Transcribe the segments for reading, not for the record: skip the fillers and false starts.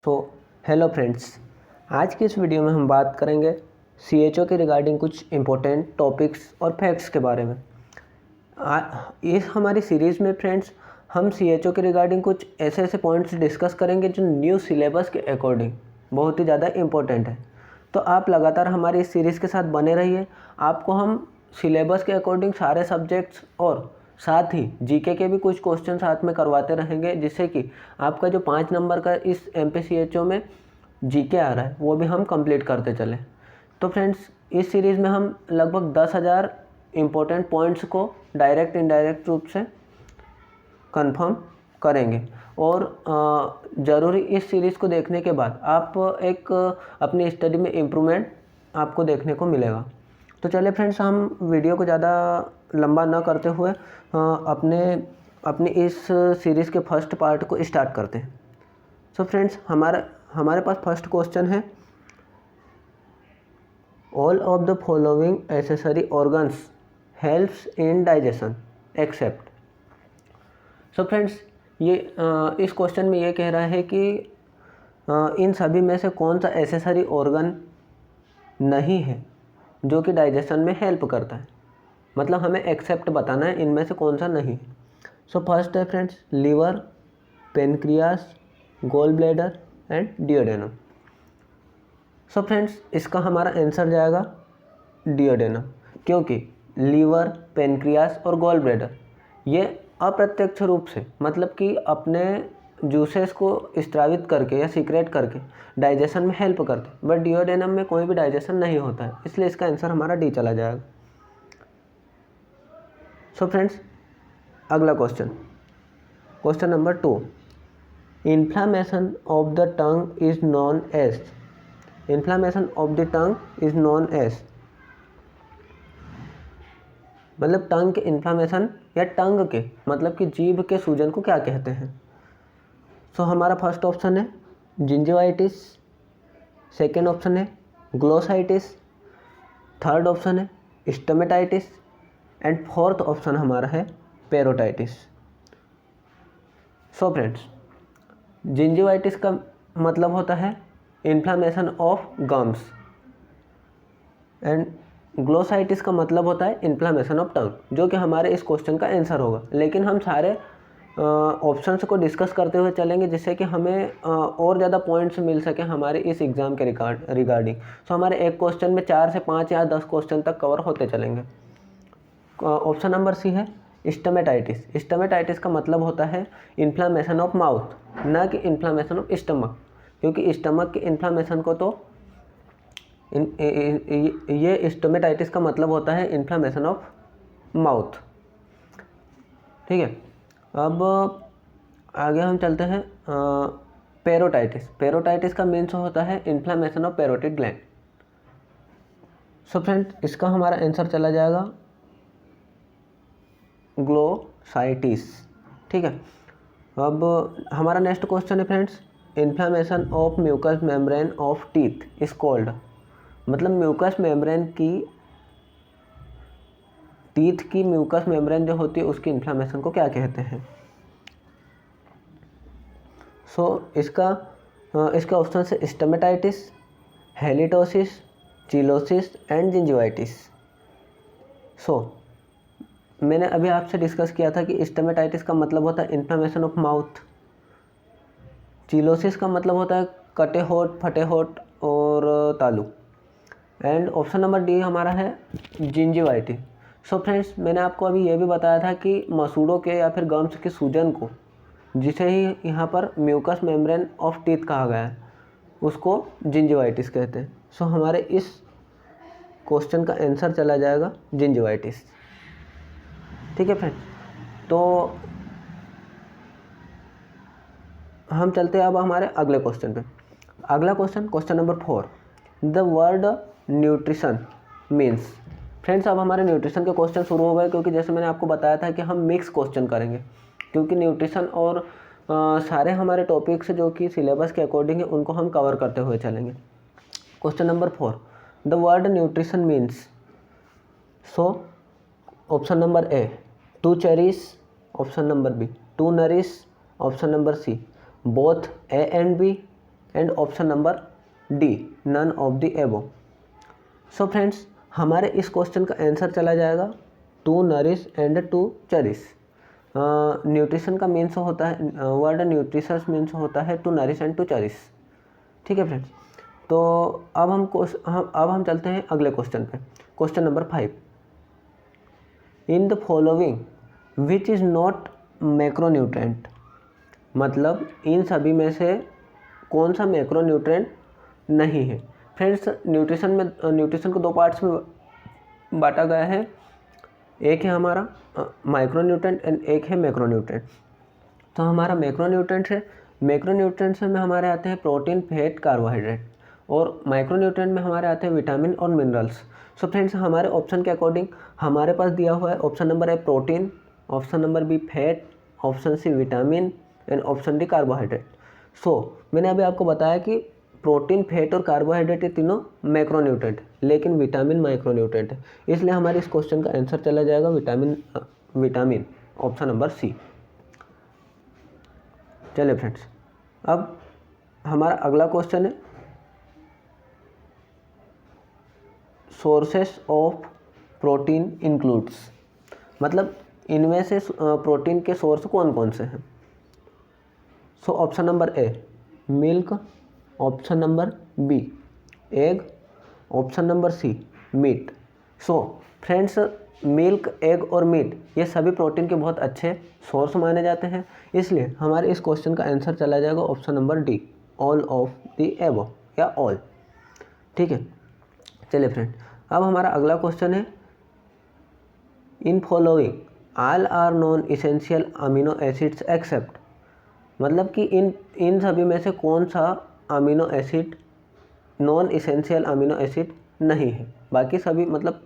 तो hello friends, आज की इस वीडियो में हम बात करेंगे CHO के रिगार्डिंग कुछ इम्पोर्टेंट टॉपिक्स और फैक्ट्स के बारे में। इस हमारी सीरीज़ में फ्रेंड्स हम CHO के रिगार्डिंग कुछ ऐसे पॉइंट्स डिस्कस करेंगे जो न्यू सिलेबस के अकॉर्डिंग बहुत ही ज़्यादा इम्पोर्टेंट है। तो आप लगातार हमारी इस सीरीज़ के साथ बने रहिए। आपको हम सिलेबस के अकॉर्डिंग सारे सब्जेक्ट्स और साथ ही जीके के भी कुछ क्वेश्चन साथ में करवाते रहेंगे, जिससे कि आपका जो 5 नंबर का इस MPCHO में जीके आ रहा है वो भी हम कंप्लीट करते चले। तो फ्रेंड्स, इस सीरीज़ में हम लगभग 10,000 इम्पोर्टेंट पॉइंट्स को डायरेक्ट इनडायरेक्ट रूप से कंफर्म करेंगे और ज़रूरी इस सीरीज़ को देखने के बाद आप एक अपनी स्टडी में इम्प्रूवमेंट आपको देखने को मिलेगा। तो चलिए फ्रेंड्स, हम वीडियो को ज़्यादा लंबा ना करते हुए अपनी इस सीरीज़ के फर्स्ट पार्ट को स्टार्ट करते हैं। सो फ्रेंड्स, हमारे पास फर्स्ट क्वेश्चन है, all of the following accessory organs helps in digestion except. So friends, ये इस क्वेश्चन में ये कह रहा है कि इन सभी में से कौन सा एसेसरी ऑर्गन नहीं है जो कि डाइजेशन में हेल्प करता है। मतलब हमें एक्सेप्ट बताना है इनमें से कौन सा नहीं। सो फर्स्ट है friends, liver, pancreas, gall bladder and duodenum. So friends, इसका हमारा आंसर जाएगा डियोडेनम, क्योंकि लीवर, पेनक्रियास और गॉल ब्लैडर ये अप्रत्यक्ष रूप से मतलब कि अपने जूसेस को स्त्रावित करके या सीक्रेट करके डाइजेशन में हेल्प करते हैं, बट डियोडेनम में कोई भी डाइजेशन नहीं होता है, इसलिए इसका आंसर हमारा डी चला जाएगा। सो फ्रेंड्स, अगला question number 2, inflammation of the tongue is known as. Inflammation of the tongue is known as मतलब टंग के इन्फ्लामेशन या टंग के मतलब कि जीभ के सूजन को क्या कहते हैं। सो हमारा फर्स्ट ऑप्शन है जिंजिवाइटिस, सेकेंड ऑप्शन है ग्लोसाइटिस, थर्ड ऑप्शन है स्टोमेटाइटिस एंड फोर्थ ऑप्शन हमारा है पेरोटाइटिस। सो फ्रेंड्स, जिंजिवाइटिस का मतलब होता है inflammation of gums and glossitis का मतलब होता है इन्फ्लामेशन ऑफ टंग, जो कि हमारे इस क्वेश्चन का आंसर होगा। लेकिन हम सारे ऑप्शंस को डिस्कस करते हुए चलेंगे, जिससे कि हमें और ज़्यादा पॉइंट्स मिल सके हमारे इस एग्ज़ाम के रिगार्डिंग। सो हमारे एक क्वेश्चन में 4 से 5 या 10 क्वेश्चन तक कवर होते चलेंगे। ऑप्शन नंबर सी है स्टोमेटाइटिस। स्टोमेटाइटिस का मतलब होता है इन्फ्लामेशन ऑफ माउथ, ना कि इन्फ्लामेशन ऑफ स्टमक, क्योंकि स्टमक के इन्फ्लामेशन को तो ये स्टोमेटाइटिस का मतलब होता है इन्फ्लामेशन ऑफ माउथ। ठीक है, अब आगे हम चलते हैं पेरोटाइटिस। पेरोटाइटिस का मीन्स होता है inflammation of parotid gland. So friends, इसका हमारा आंसर चला जाएगा ग्लोसाइटिस। ठीक है, अब हमारा नेक्स्ट क्वेश्चन है friends, inflammation of mucous membrane of teeth is called. मतलब म्यूकस मेम्ब्रेन की टीथ की म्यूकस मेम्ब्रेन जो होती है उसकी इन्फ्लामेशन को क्या कहते हैं। सो इसका ऑप्शन है stomatitis, halitosis, cheilosis and gingivitis. So मैंने अभी आपसे डिस्कस किया था कि स्टोमेटाइटिस का मतलब होता है इन्फ्लामेशन ऑफ माउथ, चिलोसिस का मतलब होता है कटे होठ, फटे होठ और तालू, एंड ऑप्शन नंबर डी हमारा है जिंजिवाइटिस। सो फ्रेंड्स, मैंने आपको अभी ये भी बताया था कि मसूड़ों के या फिर गम्स के सूजन को, जिसे ही यहाँ पर म्यूकस मेम्ब्रेन ऑफ टीथ कहा गया है, उसको जिंजिवाइटिस कहते हैं। सो हमारे इस क्वेश्चन का आंसर चला जाएगा जिंजिवाइटिस। ठीक है फ्रेंड्स, तो हम चलते हैं अब हमारे अगले क्वेश्चन पे। अगला question number 4, the word nutrition means. Friends, अब हमारे न्यूट्रिशन के क्वेश्चन शुरू हो गए, क्योंकि जैसे मैंने आपको बताया था कि हम मिक्स क्वेश्चन करेंगे, क्योंकि न्यूट्रिशन और सारे हमारे टॉपिक्स जो कि सिलेबस के अकॉर्डिंग है उनको हम कवर करते हुए चलेंगे। Question number 4, the word nutrition means. So option number A 2 cherish, option number B 2 nourish, option number C both A and B, and option number D none of the above. So friends हमारे इस question का answer चला जाएगा to nourish and to cherish. Nutrition का means होता है, word nutritious means होता है to nourish and to cherish. ठीक है फ्रेंड्स, तो अब हम चलते हैं अगले क्वेश्चन पे। Question number 5, in the following which is not macronutrient. मतलब इन सभी में से कौन सा मैक्रोन्यूट्रेंट नहीं है। फ्रेंड्स न्यूट्रिशन को दो पार्ट्स में बांटा गया है, एक है हमारा माइक्रोन्यूट्रेंट एंड एक है मैक्रोन्यूट्रेंट। तो हमारा मैक्रोन्यूट्रेंट्स में हमारे आते हैं प्रोटीन, फैट, कार्बोहाइड्रेट, और माइक्रोन्यूट्रेंट में हमारे आते हैं विटामिन और मिनरल्स। सो फ्रेंड्स हमारे ऑप्शन के अकॉर्डिंग हमारे पास दिया हुआ है option number A protein, option number B fat, option C vitamin and option D carbohydrate. So मैंने अभी आपको बताया कि प्रोटीन, फैट और कार्बोहाइड्रेट ये तीनों मैक्रोन्यूट्रेंट, लेकिन विटामिन माइक्रोन्यूट्रेंट है, इसलिए हमारे इस क्वेश्चन का आंसर चला जाएगा विटामिन ऑप्शन नंबर सी। चलिए फ्रेंड्स, अब हमारा अगला क्वेश्चन है सोर्सेस ऑफ प्रोटीन इंक्लूड्स। मतलब इनमें से प्रोटीन के सोर्स कौन कौन से हैं। So option number A milk, option number B egg, option number C meat. So friends milk, egg और मीट ये सभी प्रोटीन के बहुत अच्छे सोर्स माने जाते हैं, इसलिए हमारे इस क्वेश्चन का आंसर चला जाएगा option number D all of the above या ऑल। ठीक है, चलिए फ्रेंड, अब हमारा अगला क्वेश्चन है in following all are non essential amino acids except. मतलब कि इन सभी में से कौन सा amino acid non essential amino acid नहीं है। बाकी सभी मतलब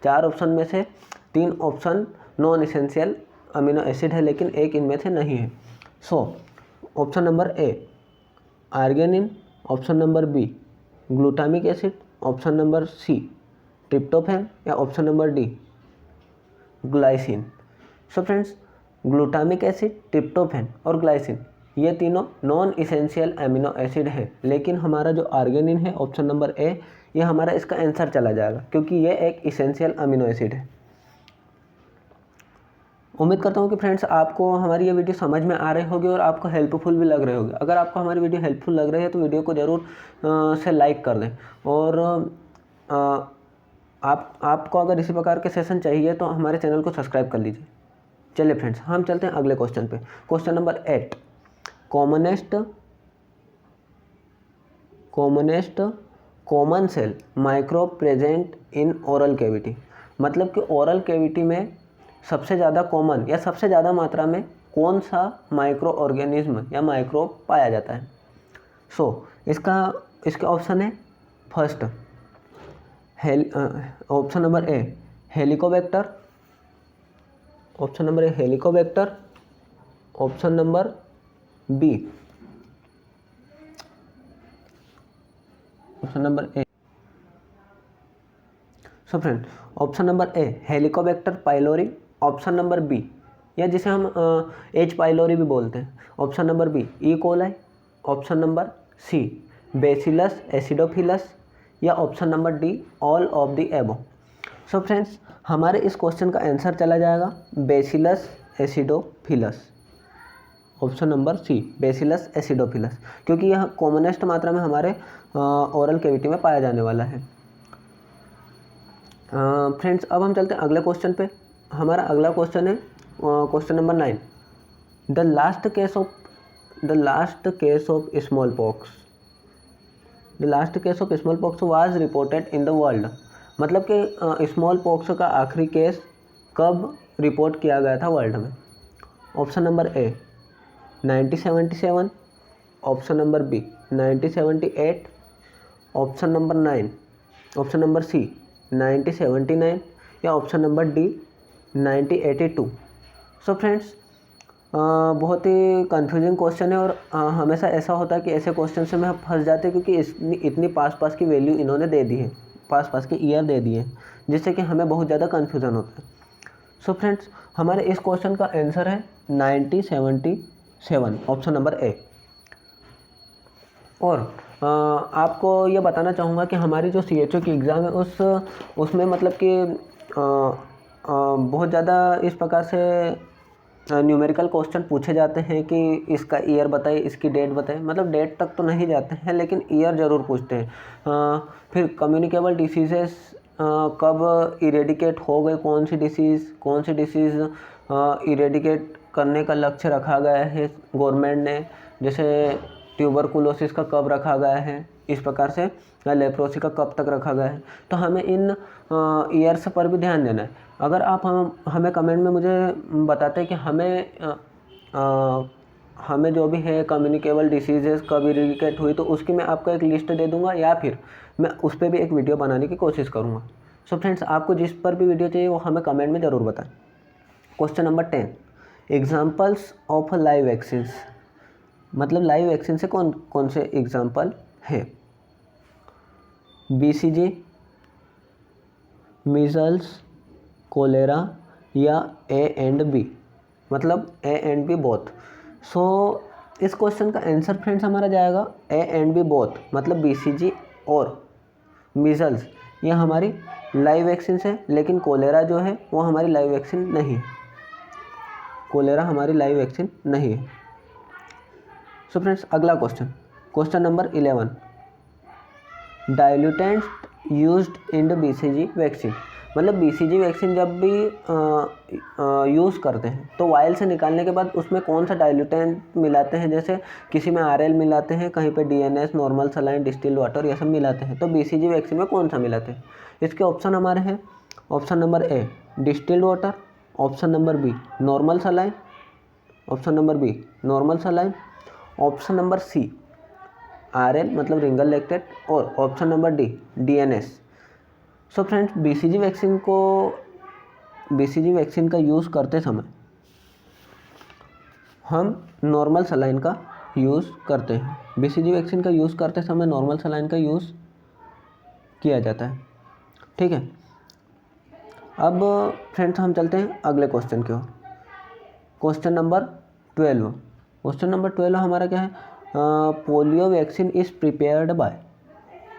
4 ऑप्शन में से 3 option non essential amino acid है, लेकिन एक इनमें से नहीं है। So option number A arginine, option number B glutamic acid, option number C tryptophan या option number D glycine. So friends glutamic acid, tryptophan और ग्लाइसिन ये तीनों नॉन इसेंशियल अमीनो एसिड है, लेकिन हमारा जो आर्गिनिन है ऑप्शन नंबर ए ये हमारा इसका आंसर चला जाएगा, क्योंकि ये एक इसेंशियल अमीनो एसिड है। उम्मीद करता हूँ कि फ्रेंड्स आपको हमारी ये वीडियो समझ में आ रही होगी और आपको हेल्पफुल भी लग रही होगी। अगर आपको हमारी वीडियो हेल्पफुल लग रही है तो वीडियो को ज़रूर से लाइक कर दें, और आपको अगर इसी प्रकार के सेशन चाहिए तो हमारे चैनल को सब्सक्राइब कर लीजिए। चलिए फ्रेंड्स, हम चलते हैं अगले क्वेश्चन पे। Question number 8, common cell microbe present in oral cavity. मतलब कि ओरल कैविटी में सबसे ज़्यादा कॉमन या सबसे ज़्यादा मात्रा में कौन सा माइक्रो ऑर्गेनिज्म या माइक्रोब पाया जाता है। सो इसके ऑप्शन है first option number A helicobacter, option number A helicobacter, option number B option number A. So friend option number A helicobacter pylori, option number B या जिसे हम एच पाइलोरी भी बोलते हैं, option number B E coli, option number C bacillus acidophilus या option number D all of the above. So friends हमारे इस question का आंसर चला जाएगा bacillus acidophilus, option number C bacillus acidophilus, क्योंकि यह कॉमनेस्ट मात्रा में हमारे ओरल कैविटी में पाया जाने वाला है। फ्रेंड्स अब हम चलते हैं अगले क्वेश्चन पे। हमारा अगला क्वेश्चन है question number 9, the last case of small pox was reported in the world. मतलब कि स्मॉल पॉक्स का आखिरी केस कब रिपोर्ट किया गया था वर्ल्ड में। Option number A 1977, option number B 1978, option number 9 option number C 1979 या option number D 1982। So friends बहुत ही कंफ्यूजिंग क्वेश्चन है, और हमेशा ऐसा होता है कि ऐसे क्वेश्चन से में हम फंस जाते हैं, क्योंकि इतनी पास की वैल्यू इन्होंने दे दी है, पास के ईयर दे दिए हैं, जिससे कि हमें बहुत ज़्यादा कन्फ्यूज़न होता है। सो फ्रेंड्स हमारे इस क्वेश्चन का आंसर है 1977, ऑप्शन नंबर ए। और आपको ये बताना चाहूँगा कि हमारी जो CHO की एग्ज़ाम है उसमें मतलब कि बहुत ज़्यादा इस प्रकार से न्यूमेरिकल क्वेश्चन पूछे जाते हैं कि इसका ईयर बताइए, इसकी डेट बताइए। मतलब डेट तक तो नहीं जाते हैं लेकिन ईयर ज़रूर पूछते हैं। फिर कम्युनिकेबल डिसीज़ेस कब इरेडिकेट हो गए, कौन सी डिसीज़ इरेडिकेट करने का लक्ष्य रखा गया है गवर्नमेंट ने, जैसे ट्यूबरकुलोसिस का कब रखा गया है, इस प्रकार से लेप्रोसी का कब तक रखा गया है। तो हमें इन ईयर्स पर भी ध्यान देना है। अगर आप हमें कमेंट में मुझे बताते हैं कि हमें जो भी है कम्युनिकेबल डिसीजेस कब इरेडिकेट हुई, तो उसकी मैं आपको एक लिस्ट दे दूंगा या फिर मैं उस पर भी एक वीडियो बनाने की कोशिश करूँगा। सो फ्रेंड्स, आपको जिस पर भी वीडियो चाहिए वो हमें कमेंट में ज़रूर बताएं। Question number 10, examples of live vaccines. मतलब लाइव वैक्सीन से कौन कौन से एग्जाम्पल हैं? BCG, मीजल्स, कोलेरा या A and B, मतलब A and B बोथ। सो इस क्वेश्चन का आंसर फ्रेंड्स हमारा जाएगा A and B बोथ, मतलब BCG और मीजल्स ये हमारी लाइव वैक्सीन है, लेकिन कोलेरा जो है वो हमारी लाइव वैक्सीन नहीं है। कोलेरा हमारी लाइव वैक्सीन नहीं है। सो फ्रेंड्स, अगला question number 11, diluents used in the BCG vaccine. मतलब BCG वैक्सीन जब भी यूज़ करते हैं तो वायल से निकालने के बाद उसमें कौन सा डाइल्यूटेंट मिलाते हैं। जैसे किसी में RL मिलाते हैं, कहीं पे DNS, normal saline, distilled water, ये सब मिलाते हैं। तो BCG वैक्सीन में कौन सा मिलाते हैं? इसके ऑप्शन हमारे हैं, option number A distilled water, option number B normal saline, option number B normal saline, option number C RL मतलब रिंगल लैक्टेट, और option number D DNS। So friends, BCG vaccine का यूज़ करते समय हम नॉर्मल सलाइन का use करते हैं। BCG vaccine का यूज़ करते समय नॉर्मल सलाइन का यूज़ किया जाता है। ठीक है, अब फ्रेंड्स हम चलते हैं अगले क्वेश्चन की ओर। क्वेश्चन नंबर 12 हमारा क्या है? Polio vaccine is prepared by.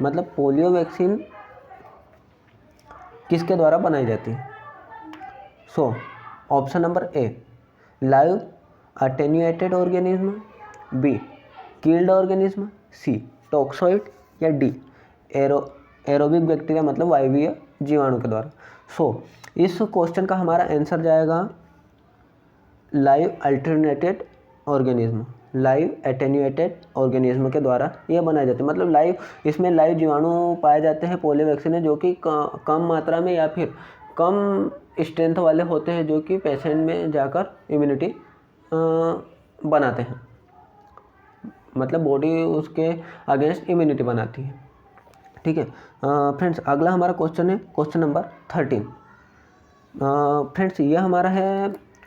मतलब पोलियो वैक्सीन किसके द्वारा बनाई जाती है? So option number A live attenuated organism, B killed organism, C toxoid या D एरोबिक बैक्टीरिया मतलब वायवीय जीवाणु के द्वारा। सो इस क्वेश्चन का हमारा आंसर जाएगा live alternated organism, live attenuated organism के द्वारा ये बनाए जाते हैं। मतलब इसमें लाइव जीवाणु पाए जाते हैं पोलियो वैक्सीन में, जो कि कम मात्रा में या फिर कम स्ट्रेंथ वाले होते हैं, जो कि पेशेंट में जाकर इम्यूनिटी बनाते हैं। मतलब बॉडी उसके अगेंस्ट इम्यूनिटी बनाती है। ठीक है फ्रेंड्स, अगला हमारा क्वेश्चन है क्वेश्चन नंबर 13। फ्रेंड्स,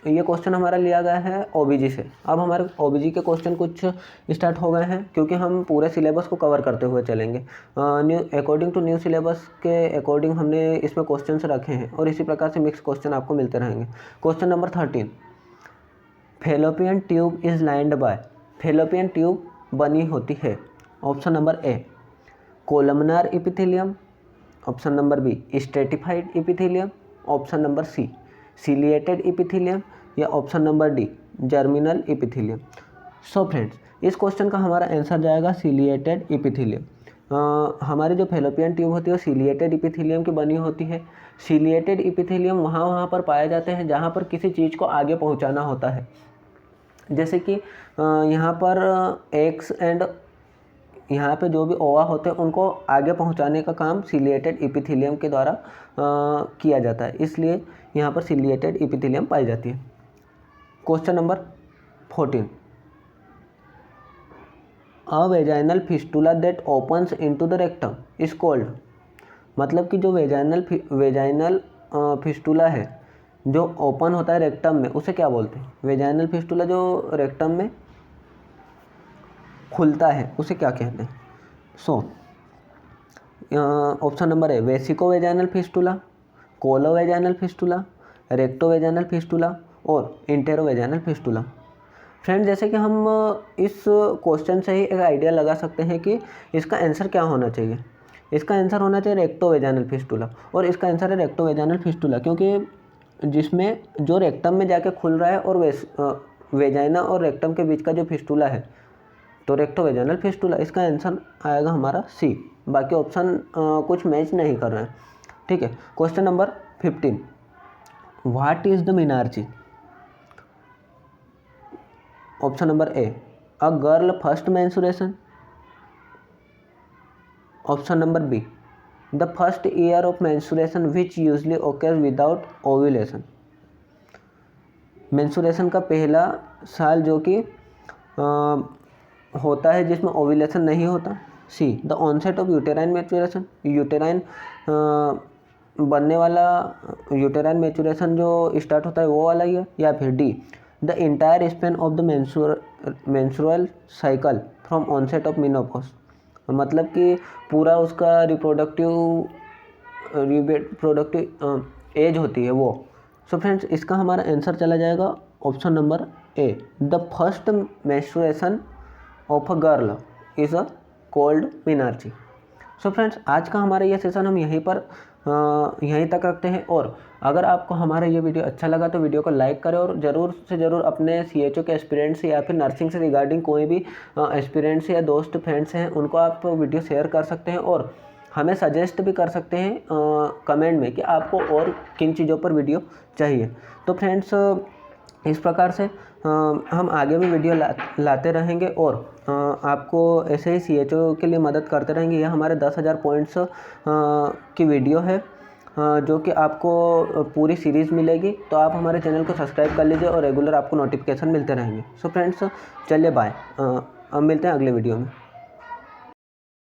ये क्वेश्चन हमारा लिया गया है OBG से। अब हमारे OBG के क्वेश्चन कुछ स्टार्ट हो गए हैं, क्योंकि हम पूरे सिलेबस को कवर करते हुए चलेंगे। अकॉर्डिंग टू न्यू सिलेबस के अकॉर्डिंग हमने इसमें क्वेश्चन रखे हैं, और इसी प्रकार से मिक्स क्वेश्चन आपको मिलते रहेंगे। Question number 13, fallopian tube is lined by. Fallopian tube बनी होती है। Option number A columnar epithelium, option number B stratified epithelium, option number C ciliated epithelium, या option number D germinal epithelium. So friends, इस question का हमारा answer जाएगा ciliated epithelium. हमारी जो फैलोपियन ट्यूब होती है वो सिलिएटेड इपिथेलियम की बनी होती है। सिलिएटेड इपिथेलियम वहाँ पर पाए जाते हैं जहाँ पर किसी चीज़ को आगे पहुँचाना होता है। जैसे कि यहाँ पर एक्स एंड यहाँ पे जो भी ओवा होते हैं उनको आगे पहुँचाने का काम सिलिएटेड इपिथेलियम के द्वारा किया जाता है, इसलिए यहाँ पर सिलिएटेड इपिथेलियम पाई जाती है। Question number 14, a vaginal fistula that opens into the rectum is called. मतलब कि जो वेजाइनल फिस्टुला है जो ओपन होता है रेक्टम में, उसे क्या बोलते हैं? वेजाइनल फिस्टुला जो रेक्टम में खुलता है उसे क्या कहते हैं? So option number A vesico vaginal fistula, colo vaginal fistula, recto vaginal fistula और इंटेरो वेजाइनल फिस्टुला। फ्रेंड जैसे कि हम इस क्वेश्चन से ही एक आइडिया लगा सकते हैं कि इसका आंसर क्या होना चाहिए। इसका आंसर होना चाहिए रेक्टोवेजाइनल फिस्टुला, और इसका आंसर है रेक्टोवेजाइनल फिस्टुला, क्योंकि जिसमें जो रेक्टम में जाके खुल रहा है और वेजाइना और रेक्टम के बीच का जो फिस्टुला है, तो रेक्टोवेजाइनल फिस्टुला। इसका आंसर आएगा हमारा सी। बाकी ऑप्शन कुछ मैच नहीं कर रहे हैं, ठीक है। Question number 15, what is the menarche? Option number A, a girl first menstruation. Option number B, the first year of menstruation which usually occurs without ovulation. Menstruation का पहला साल जो कि होता है जिसमें ओव्यूलेशन नहीं होता। C, the onset of uterine maturation, uterine बनने वाला यूटेराइन मैच्योरेशन जो स्टार्ट होता है वो वाला ही है। या फिर D, the entire span of the menstrual cycle from onset of menopause, मतलब कि पूरा उसका रिप्रोडक्टिव एज होती है वो। सो फ्रेंड्स इसका हमारा आंसर चला जाएगा option number A, the first menstruation of a girl is a called menarche. So friends आज का हमारा ये सेशन हम यहीं तक रखते हैं, और अगर आपको हमारा ये वीडियो अच्छा लगा तो वीडियो को लाइक करें, और ज़रूर से ज़रूर अपने CHO के एस्पिरेंट्स से या फिर नर्सिंग से रिगार्डिंग कोई भी एस्पिरेंट्स या दोस्त फ्रेंड्स हैं उनको आप वीडियो शेयर कर सकते हैं, और हमें सजेस्ट भी कर सकते हैं कमेंट में कि आपको और किन चीज़ों पर वीडियो चाहिए। तो फ्रेंड्स इस प्रकार से हम आगे भी वीडियो लाते रहेंगे, और आपको ऐसे ही CHO के लिए मदद करते रहेंगे। यह हमारे 10,000 पॉइंट्स की वीडियो है जो कि आपको पूरी सीरीज़ मिलेगी। तो आप हमारे चैनल को सब्सक्राइब कर लीजिए और रेगुलर आपको नोटिफिकेशन मिलते रहेंगे। सो फ्रेंड्स चलिए बाय, अब मिलते हैं अगले वीडियो में।